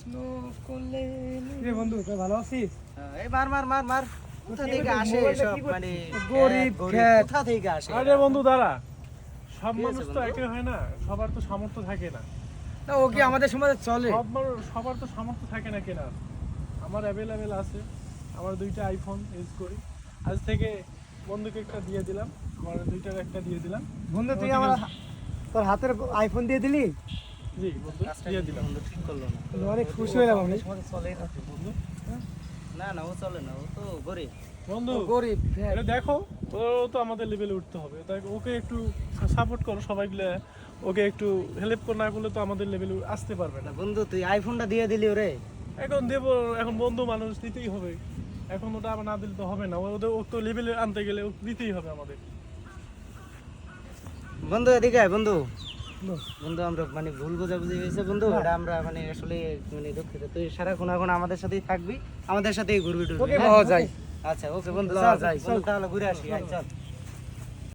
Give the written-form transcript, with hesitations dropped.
প্রশ্ন করলে রে বন্ধু তুই ভালো আছিস? এই মার মার মার মার কোথা থেকে আসে সব মানে গরিব কোথা থেকে আসে আরে বন্ধু দাঁড়া, সব কি মানুষ হয়েছে তো বন্ধু? একই হয় না, সবার তো সামর্থ্য থাকে না। না ও কি আমাদের সমাজে চলে? সবার তো সামর্থ্য থাকে না কেনার। আমার অ্যাভেলেবেল আছে, আমার 2টা আইফোন ইউজ করি। আজ থেকে বন্ধুকে একটা দিয়ে দিলাম, আমার 2টার একটা দিয়ে দিলাম। বন্ধু তুই আমার তোর হাতের আইফোন দিয়ে দিলি? জি বন্ধু, কাজটা দিয়ে কিন্তু দিলাম। বন্ধু ঠিক করলো না অনেক খুশি হলাম আমি। সমাজে চলেই না তো। বন্ধু না না ও চলে না, ও তো গরিব। বন্ধু গরিব এটা দেখো, ও তো আমাদের লেভেলে উঠতে হবে, তাই ওকে একটু সাপোর্ট করো সবাই মিলে। ওকে একটু হেল্প না করলে তো আমাদের লেভেলে আসতে পারবে না না। বন্ধু তুই আইফোনটা দিয়ে দিলি ওরে। এখন দেবো, এখন বন্ধু মানুষ দিতেই হবে। এখন ওটা আবার না দিলে তো হবে না, ওদের ও তো লেভেলে আনতে গেলে ও দিতেই হবে আমাদের। বন্ধু এদিকে আয় বন্ধু। বন্ধু আমরা মানে ভুল বোঝাবুঝি হয়েছে বন্ধু, এটা আমরা মানে আসলে মানে দুঃখিত। তুই সারাক্ষণ এখন আমাদের সাথেই থাকবি, আমাদের সাথেই ঘুরবি টুরবি, ওকে হ্যাঁ? বাবা যাই। আচ্ছা ওকে বন্ধু চল, চল যাই, বন্ধু তাহলে ঘুরে আসি, আয় চল।